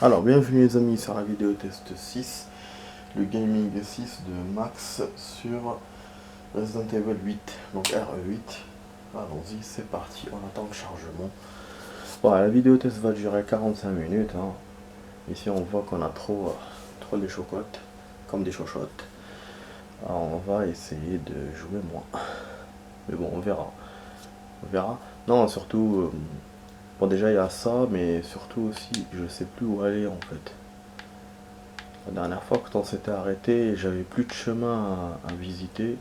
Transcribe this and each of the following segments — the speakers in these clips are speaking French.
Alors, bienvenue les amis sur la vidéo test 6, le gaming 6 de Max sur Resident Evil 8, donc RE8. Allons-y, c'est parti, on attend le chargement. Voilà, la vidéo test va durer 45 minutes. Ici, on voit qu'on a trop des chocottes, comme des chochottes. Alors, on va essayer de jouer moins. Mais bon, on verra. On verra. Non, surtout, bon, déjà il y a ça, mais surtout aussi, je sais plus où aller en fait. La dernière fois, quand on s'était arrêté, j'avais plus de chemin à visiter.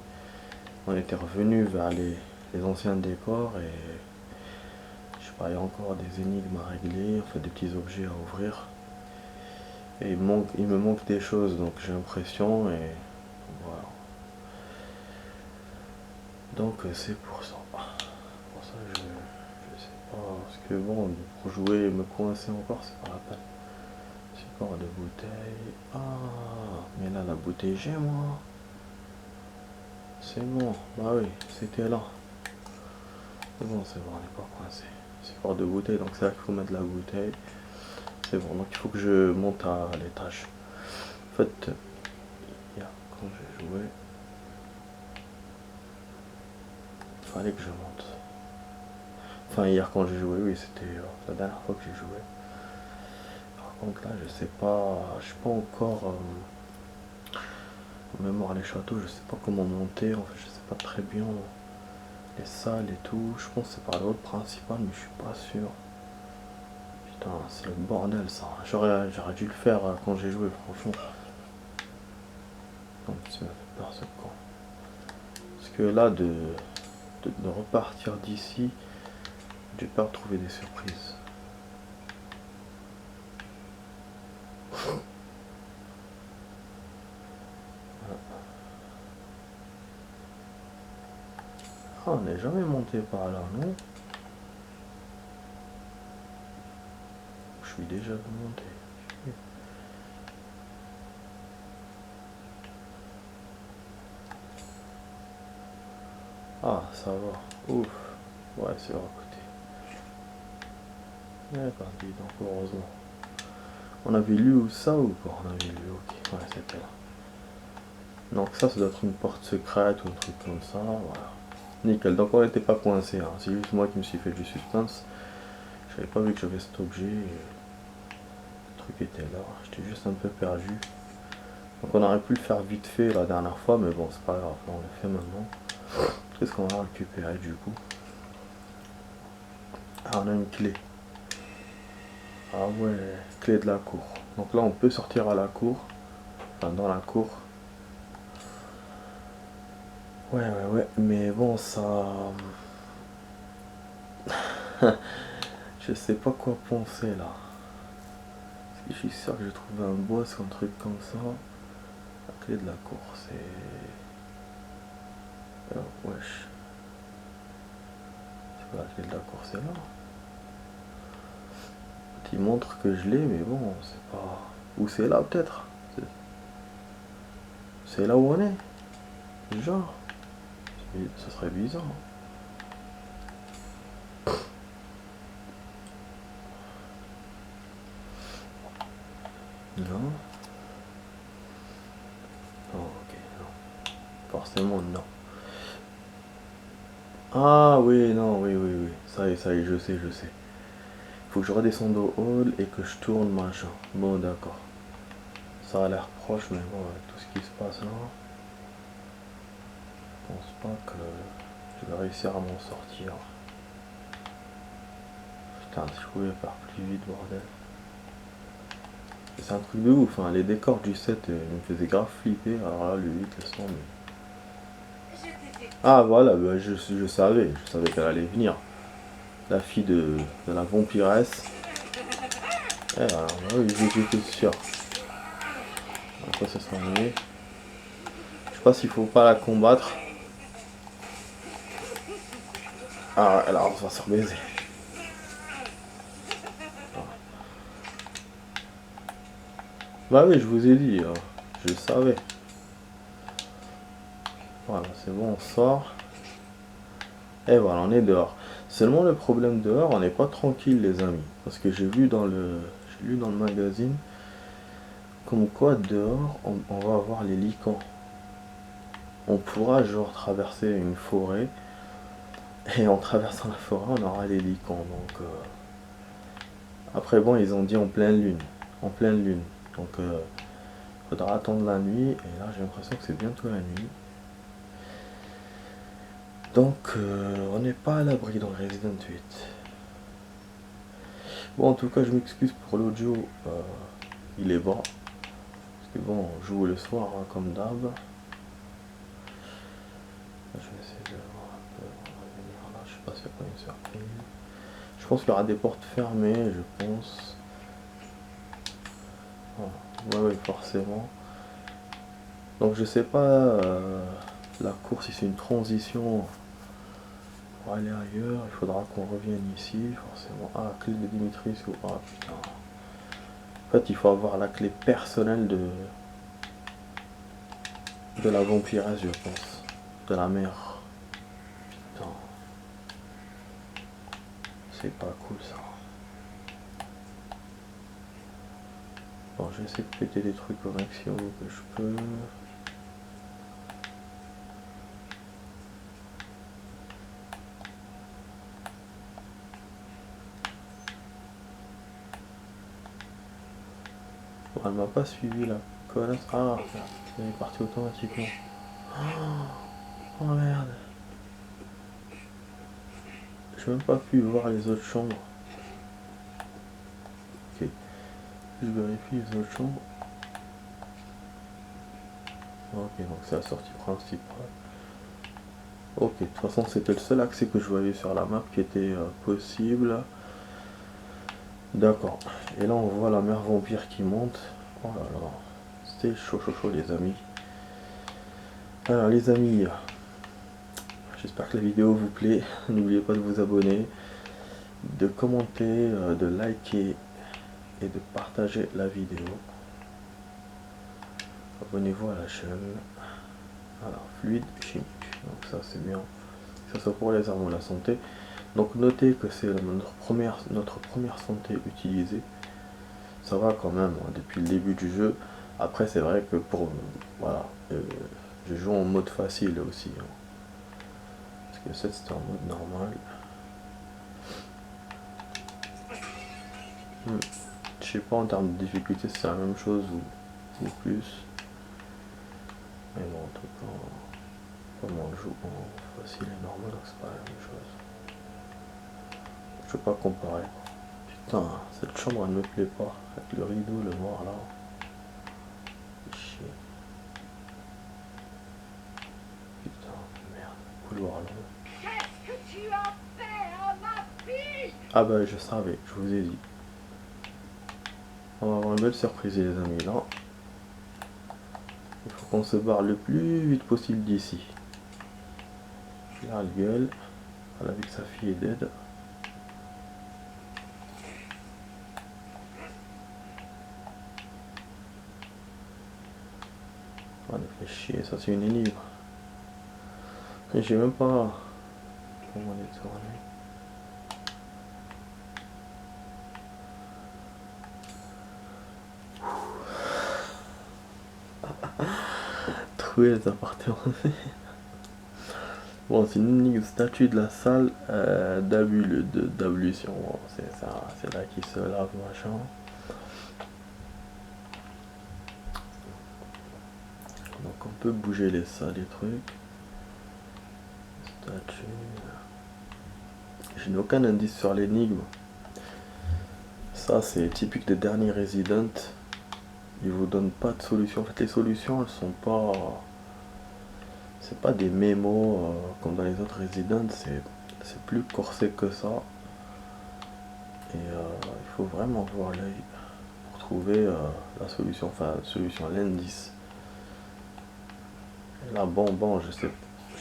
On était revenu vers les anciens décors et je sais pas, il y a encore des énigmes à régler, enfin des petits objets à ouvrir. Et il me manque des choses, donc j'ai l'impression et voilà. Donc c'est pour ça. Pour ça, je sais pas, parce que bon, pour jouer et me coincer encore, c'est pas la peine. Support de bouteille. Ah, mais là la bouteille j'ai moi. C'est bon, bah oui, c'était là. C'est bon, on n'est pas coincé. Support de bouteille, donc c'est là qu'il faut mettre la bouteille. C'est bon, donc il faut que je monte à l'étage. En fait, hier, quand j'ai joué, il fallait que je monte. Enfin, hier, quand j'ai joué, oui, c'était la dernière fois que j'ai joué. Par contre, là, je sais pas, je suis pas encore en mémoire les châteaux, je sais pas comment monter. En fait, je sais pas très bien les salles et tout. Je pense que c'est par le hall principal, mais je suis pas sûr. Putain, c'est le bordel ça. J'aurais dû le faire quand j'ai joué, franchement. Donc, ça m'a fait peur ce con. Parce que là, de repartir d'ici, j'ai peur de trouver des surprises. Ah, on n'est jamais monté par là, non? Je suis déjà monté. Ah, ça va. Ouf. Ouais, c'est à côté. D'accord, dis donc, heureusement. On avait lu ça ou pas? On avait lu, ok. Ouais, c'était là. Donc ça doit être une porte secrète ou un truc comme ça, voilà. Nickel, donc on n'était pas coincé, hein. C'est juste moi qui me suis fait du suspense. J'avais pas vu que j'avais cet objet. Le truc était là, j'étais juste un peu perdu. Donc on aurait pu le faire vite fait la dernière fois, mais bon, c'est pas grave, on le fait maintenant. Qu'est-ce qu'on va récupérer du coup? Ah, on a une clé. Ah ouais, clé de la cour. Donc là, on peut sortir à la cour. Enfin, dans la cour. Ouais, mais bon, ça... Je sais pas quoi penser là. Je suis sûr que j'ai trouvé un boss ou un truc comme ça. La clé de la cour, c'est... wesh. C'est pas la clé de la cour, c'est là. Il montre que je l'ai, mais bon, c'est pas... Ou c'est là peut-être. C'est là où on est. Genre. Ce serait bizarre. Non. Oh, ok, non. Forcément, non. Ah oui, non, oui. Ça y est, je sais. Faut que je redescende au hall et que je tourne machin. Bon, d'accord. Ça a l'air proche, mais bon, avec tout ce qui se passe là, je pense pas que je vais réussir à m'en sortir. Putain, si je pouvais faire plus vite, bordel. C'est un truc de ouf, hein. Les décors du set me faisaient grave flipper. Alors là, le 8, laisse tomber. Ah voilà, bah, je savais qu'elle allait venir. La fille de la vampiresse. Eh, alors, bah oui, j'étais sûr. Après, ça sera mieux. Je sais pas s'il faut pas la combattre. Ah, alors, on va se rebaiser. Bah oui, je vous ai dit, je savais. Voilà, c'est bon, on sort. Et voilà, on est dehors. Seulement le problème dehors, on n'est pas tranquille les amis. Parce que j'ai vu dans le... lu dans le magazine comme quoi dehors on va avoir les licans. On pourra genre traverser une forêt et en traversant la forêt on aura les licans. Donc après bon ils ont dit en pleine lune. En pleine lune. Donc faudra attendre la nuit et là j'ai l'impression que c'est bientôt la nuit. Donc on n'est pas à l'abri dans Resident 8. Bon en tout cas je m'excuse pour l'audio, il est bas. Parce que bon on joue le soir hein, comme d'hab. Je vais essayer de voir un peu, on va venir là, je sais pas s'il y a pas une surprise. Je pense qu'il y aura des portes fermées, je pense. Voilà. Ouais forcément. Donc je sais pas la course si c'est une transition pour aller ailleurs, il faudra qu'on revienne ici, forcément. Ah, clé de Dimitrescu, ah putain. En fait il faut avoir la clé personnelle de la vampiresse je pense. De la mère. Putain. C'est pas cool ça. Bon je vais essayer de péter des trucs au maximum que je peux. Elle m'a pas suivi la connasse. Ah, elle est partie automatiquement. Oh merde. J'ai même pas pu voir les autres chambres. Ok. Je vérifie les autres chambres. Ok, donc c'est la sortie principale. Ok, de toute façon c'était le seul accès que je voyais sur la map qui était possible. D'accord. Et là on voit la mère vampire qui monte. Oh là là. C'était chaud les amis. Alors les amis, j'espère que la vidéo vous plaît. N'oubliez pas de vous abonner, de commenter, de liker et de partager la vidéo. Abonnez-vous à la chaîne. Alors, fluide chimique. Donc ça c'est bien. Ça c'est pour les armes de la santé. Donc notez que c'est notre première santé utilisée. Ça va quand même hein, depuis le début du jeu. Après c'est vrai que pour voilà, je joue en mode facile aussi. Hein. Parce que c'était en mode normal. Je sais pas en termes de difficulté si c'est la même chose ou plus. Mais bon en tout cas, comme on joue en facile et normal, donc c'est pas la même chose. Je peux pas comparer. Putain, cette chambre elle me plaît pas. Avec le rideau, le noir là. C'est chier. Putain, merde. Couloir long. Qu'est-ce que tu as fait à ma fille? Ah bah je savais, je vous ai dit. On va avoir une belle surprise les amis là. Il faut qu'on se barre le plus vite possible d'ici. Là elle gueule. Elle a vu que sa fille est dead. Ah, elle fait chier, ça c'est une énigme. Et j'ai même pas comment les tourner. Trouver les appartements. Bon, c'est une énigme statue de la salle d'ablution. Bon, c'est ça, c'est là qui se lave machin. Donc on peut bouger les salles, les trucs. Statue. Je n'ai aucun indice sur l'énigme. Ça c'est typique des derniers Resident. Ils vous donnent pas de solution. En fait les solutions elles sont pas. C'est pas des mémos comme dans les autres Resident, c'est plus corsé que ça. Et il faut vraiment voir l'œil pour trouver la solution, enfin solution, l'indice. Et là bon, je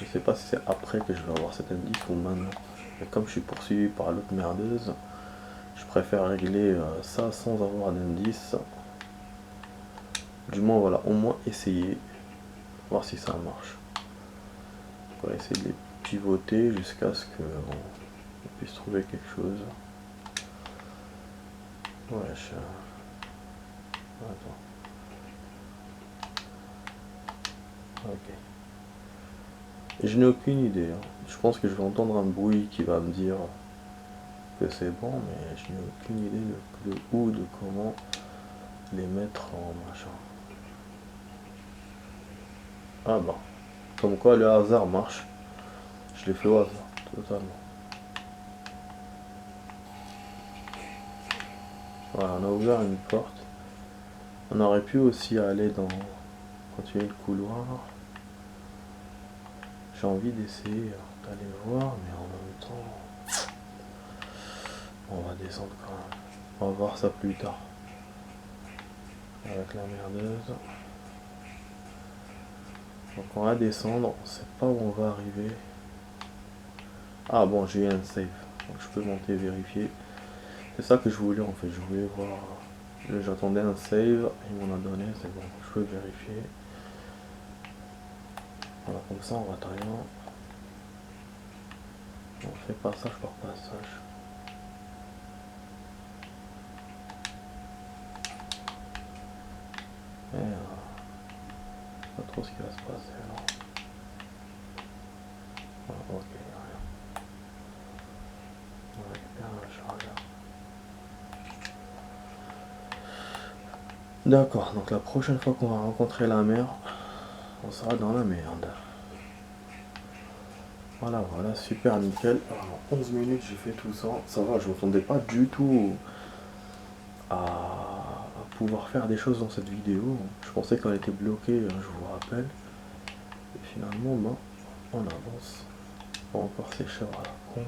sais pas si c'est après que je vais avoir cet indice ou maintenant. Mais comme je suis poursuivi par l'autre merdeuse, je préfère régler ça sans avoir d'indice. Du moins voilà, au moins essayer, voir si ça marche. On va essayer de les pivoter jusqu'à ce qu'on puisse trouver quelque chose. Ouais, Attends. Ok. Et je n'ai aucune idée. Hein. Je pense que je vais entendre un bruit qui va me dire que c'est bon, mais je n'ai aucune idée de où, de comment les mettre en machin. Ah bah. Comme quoi le hasard marche. Je l'ai fait au hasard, totalement. Voilà, on a ouvert une porte. On aurait pu aussi aller dans... continuer le couloir. J'ai envie d'essayer d'aller voir, mais en même temps... On va descendre quand même. On va voir ça plus tard. Avec la merdeuse. Donc on va descendre, on sait pas où on va arriver. Ah bon, j'ai eu un save. Donc je peux monter vérifier. C'est ça que je voulais en fait, je voulais voir. J'attendais un save, il m'en a donné, c'est bon, je peux vérifier. Voilà, comme ça on rate rien. On fait passage par passage. Et pas trop ce qui va se passer alors. Voilà, ok, rien. On récupère un chargeur. D'accord, donc la prochaine fois qu'on va rencontrer la mer, on sera dans la merde. Voilà, voilà, super nickel. Alors, en 11 minutes, j'ai fait tout ça. Ça va, je m'attendais pas du tout à pouvoir faire des choses dans cette vidéo. Je pensais qu'elle était bloquée, je vous rappelle. Et finalement, ben, on avance. Pas encore sécher à la con.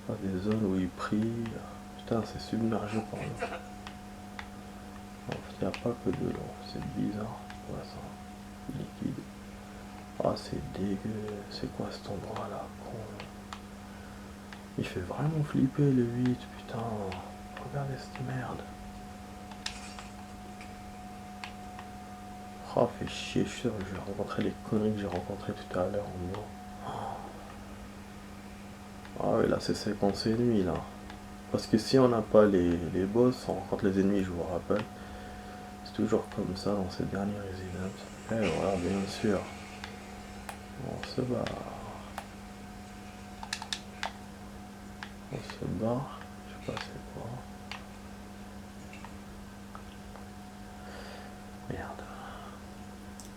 Pas des zones où il prie. Putain, c'est submergé par là. En fait, il n'y a pas que de l'eau. C'est bizarre. Voilà, ça. Liquide. Ah, c'est dégueu. C'est quoi cet endroit là, con? Il fait vraiment flipper le 8, putain. Regardez cette merde. Oh, fait chier, je suis sûr que je vais rencontrer les conneries que j'ai rencontrées tout à l'heure en bas. Ah oui, là c'est séquence ennemis là. Parce que si on n'a pas les boss, on rencontre les ennemis, je vous rappelle. C'est toujours comme ça dans ces derniers Resident. Et voilà, bien sûr. On se barre. On se barre. Je sais pas c'est quoi. Merde.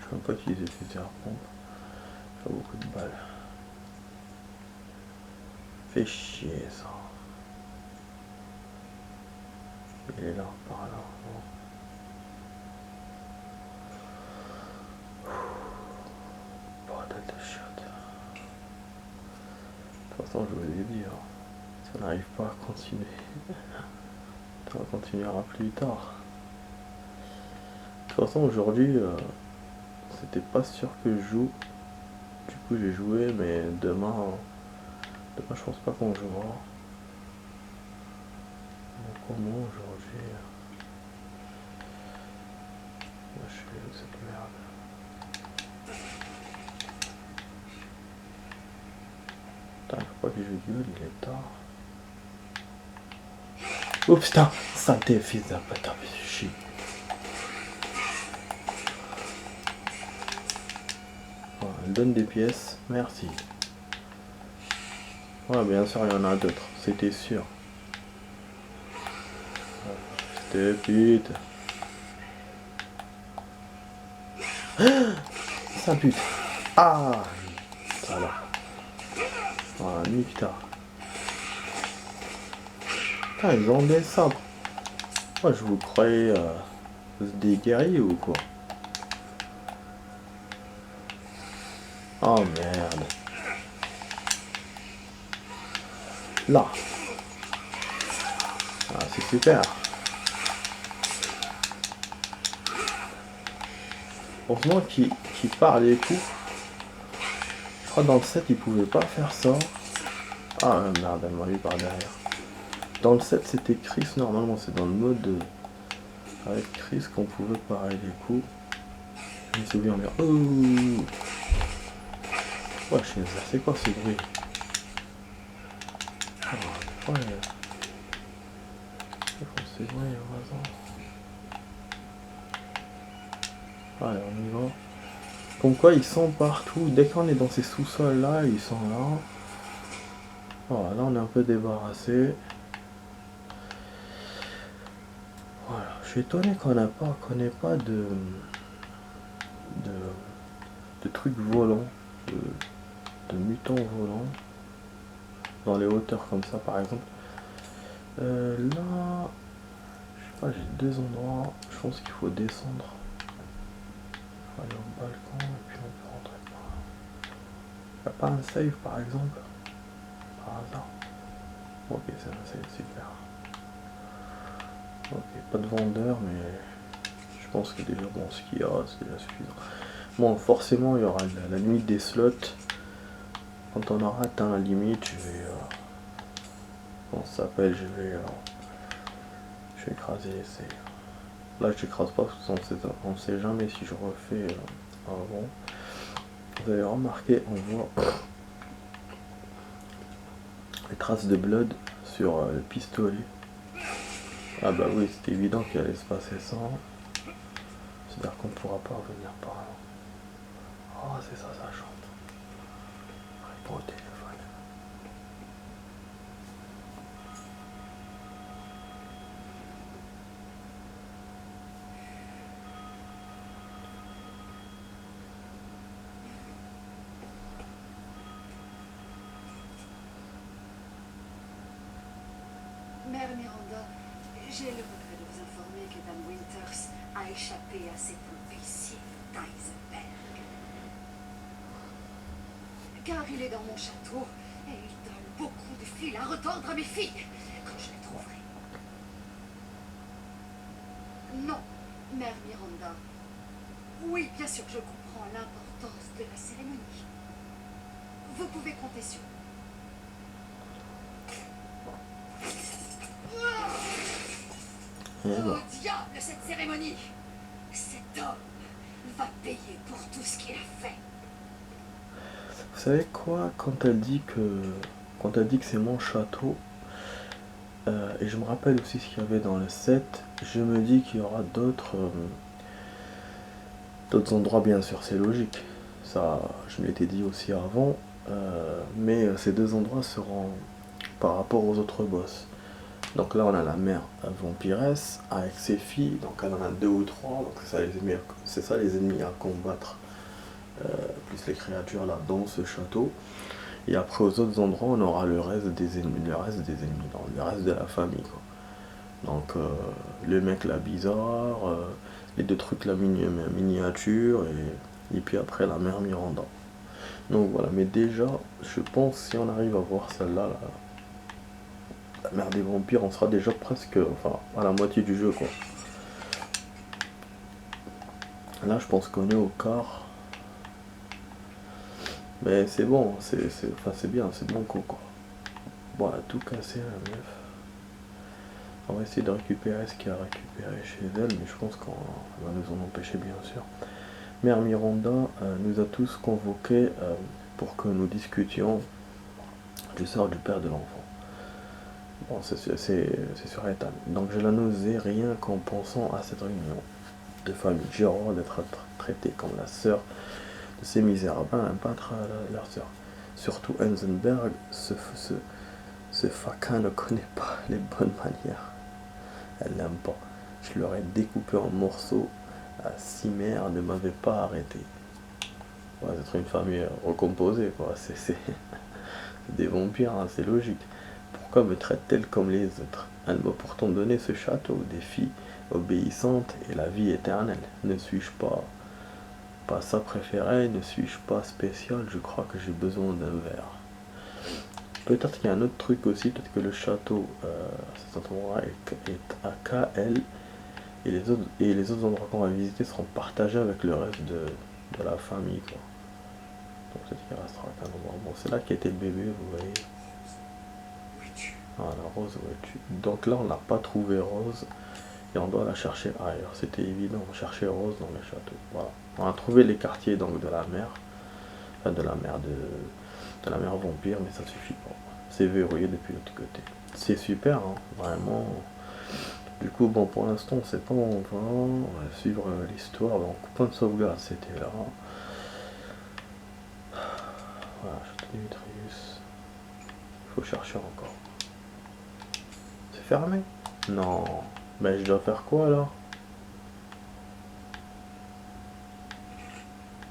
Je peux pas utiliser ces serpents. J'ai beaucoup de balles. Fait chier ça. Il est là, par là. Bordel de chiottes. De toute façon, je vous ai dit, ça n'arrive pas à continuer. Ça continuera plus tard. De toute façon, aujourd'hui, c'était pas sûr que je joue. Du coup, j'ai joué, mais demain, je pense pas qu'on jouera. Donc, comment aujourd'hui, je suis avec cette merde. Putain, faut pas que je gueule, il est tard. Oh putain, saleté, fils d'un putain, chier. Voilà, elle donne des pièces, merci. Ouais, bien sûr, il y en a d'autres, c'était sûr. C'était pute. Ça pute. Ah, ça là. Voilà, nique-ta. Putain, ils ont des sabres. Moi, je vous croyais des guerriers ou quoi? Oh merde. Là. Ah, c'est super. Heureusement qu'il part les coups. Je crois que dans le 7 il pouvait pas faire ça. Ah merde, elle m'a eu par derrière. Dans le 7 c'était Chris, normalement c'est dans le mode avec Chris qu'on pouvait parer les coups. Je me souviens bien. Oh, ouais, je sais, c'est quoi ce bruit? Ah, ouais. C'est vrai, voisin. Allez, on y va. Comme quoi, ils sont partout. Dès qu'on est dans ces sous-sols là, ils sont là. Voilà, là on est un peu débarrassé. Voilà, je suis étonné qu'on n'ait pas de, de trucs volants, de mutants volants dans les hauteurs comme ça par exemple. Là, je sais pas, j'ai deux endroits. Je pense qu'il faut descendre. On va aller au balcon et puis on peut rentrer par là. Y'a pas un save par exemple? Par hasard. Ok, c'est un save, super. Ok, pas de vendeur, mais je pense que déjà, bon, ce qu'il y a, c'est déjà suffisant. Bon, forcément, il y aura la limite des slots. Quand on aura atteint la limite, je vais... comment ça s'appelle? Je vais écraser les saves. Là, je n'écrase pas parce qu'on ne sait jamais si je refais avant. Vous avez remarqué, on voit les traces de blood sur le pistolet. Ah bah oui, c'était évident qu'il allait se passer ça. C'est-à-dire qu'on ne pourra pas revenir par là. Oh, c'est ça, ça chante. Réponds au téléphone. Mère Miranda, j'ai le regret de vous informer que Dame Winters a échappé à cet imbécile d'Eisenberg. Car il est dans mon château et il donne beaucoup de fil à retordre à mes filles quand je les trouverai. Non, Mère Miranda. Oui, bien sûr, je comprends l'importance de la cérémonie. Vous pouvez compter sur moi. Bon. Oh diable, cette cérémonie! Cet homme va payer pour tout ce qu'il a fait. Vous savez quoi, quand elle dit que c'est mon château, et je me rappelle aussi ce qu'il y avait dans le 7, je me dis qu'il y aura d'autres endroits, bien sûr, c'est logique. Ça, je me l'étais dit aussi avant, mais ces deux endroits seront par rapport aux autres boss. Donc là, on a la mère vampiresse avec ses filles, donc elle en a deux ou trois, donc c'est ça les ennemis à combattre, plus les créatures là dans ce château. Et après aux autres endroits, on aura le reste des ennemis, donc le reste de la famille quoi. Donc le mec là bizarre, les deux trucs là miniature, et puis après la mère Miranda. Donc voilà, mais déjà, je pense si on arrive à voir celle-là, la mère des vampires, on sera déjà presque, enfin, à la moitié du jeu quoi. Là, je pense qu'on est au quart. Mais c'est bon, c'est bien, c'est bon coup quoi. Bon, elle a tout cassé la meuf. On va essayer de récupérer ce qu'il y a récupéré chez elle, mais je pense qu'on va nous en empêcher bien sûr. Mère Miranda nous a tous convoqués pour que nous discutions du sort du père de l'enfant. Bon, c'est sur Ethan. Donc j'ai la nausée rien qu'en pensant à cette réunion de famille. J'ai horreur d'être traité comme la sœur de ces misérables, pas leur sœur. Surtout Heisenberg, ce faquin ne connaît pas les bonnes manières. Elle n'aime pas. Je l'aurais découpé en morceaux. Si mère ne m'avait pas arrêté. Ouais, c'est une famille recomposée, quoi. C'est des vampires, hein, c'est logique. Pourquoi me traite-t-elle comme les autres? Elle m'a pourtant donné ce château, des filles obéissantes et la vie éternelle. Ne suis-je pas sa préférée? Ne suis-je pas spécial? Je crois que j'ai besoin d'un verre. Peut-être qu'il y a un autre truc aussi, peut-être que le château, cet endroit est à KL, et les autres endroits qu'on va visiter seront partagés avec le reste de la famille, quoi. Donc peut-être qu'il restera qu'un endroit. Bon, c'est là qu'était le bébé, vous voyez. Voilà, Rose, où es-tu? Donc là, on n'a pas trouvé Rose, et on doit la chercher ailleurs. C'était évident, on cherchait Rose dans le château. Voilà. On a trouvé les quartiers donc de la mère, enfin de la mère vampire, mais ça suffit pas. C'est verrouillé depuis l'autre côté. C'est super, hein, vraiment. Du coup, bon, pour l'instant, on sait pas où on va. On va suivre l'histoire. Donc, point de sauvegarde, c'était là. Voilà, je te Dimitrius. Il faut chercher encore. C'est fermé? Non. Mais je dois faire quoi alors?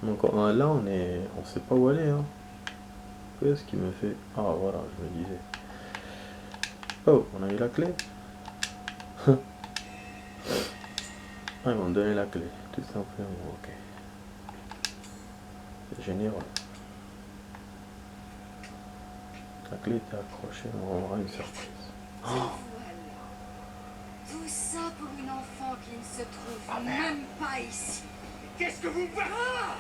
Donc là, on sait pas où aller. Hein. Qu'est-ce qui me fait? Ah, voilà, je me disais. Oh, on a eu la clé? Ah, ils m'ont donné la clé, tout simplement, ok. C'est généreux. La clé était accrochée, on aura une surprise. Et voilà. Tout ça pour une enfant qui ne se trouve même pas ici. Qu'est-ce que vous faites? Ah!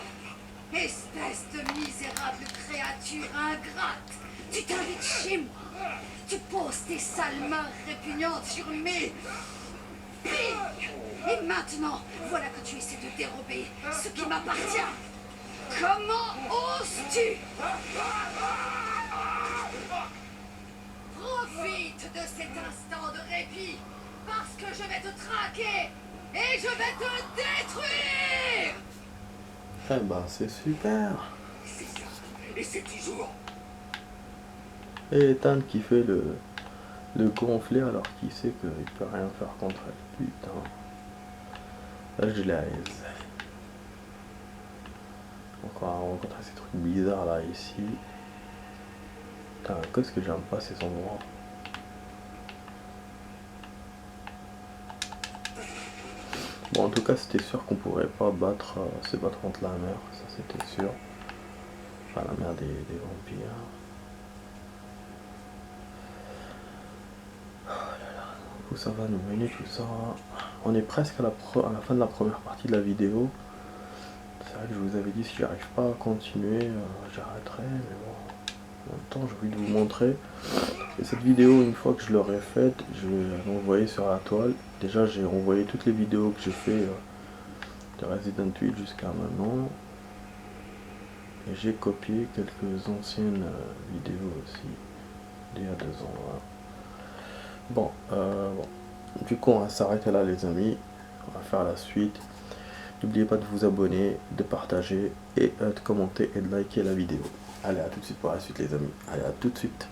Espèce de misérable créature ingrate! Tu t'invites chez moi. Tu poses tes sales mains répugnantes sur mes billes. Et maintenant, voilà que tu essaies de dérober ce qui m'appartient. Comment oses-tu? Profite de cet instant de répit, parce que je vais te traquer et je vais te détruire! Eh ben, c'est super! C'est ça. Et c'est toujours. Et Ethan qui fait le gonfler alors qu'il sait qu'il peut rien faire contre elle. Putain. Là, je l'aise. Encore à rencontrer ces trucs bizarres là, ici. Putain, qu'est-ce que j'aime pas ces endroits. Bon, en tout cas, c'était sûr qu'on pourrait pas se battre contre la mer, ça c'était sûr. Enfin, la mer des vampires. Oh là là, où ça va nous mener tout ça? On est presque à la fin de la première partie de la vidéo. C'est vrai que je vous avais dit, si j'arrive pas à continuer, j'arrêterai, mais bon, en même temps, j'ai envie de vous montrer. Et cette vidéo, une fois que je l'aurai faite, je vais l'envoyer sur la toile. Déjà, j'ai renvoyé toutes les vidéos que j'ai fait de Resident Evil jusqu'à maintenant. Et j'ai copié quelques anciennes vidéos aussi, d'il y a 2 ans. Voilà. Bon, du coup, on va s'arrêter là, les amis. On va faire la suite. N'oubliez pas de vous abonner, de partager et de commenter et de liker la vidéo. Allez, à tout de suite pour la suite, les amis. Allez, à tout de suite.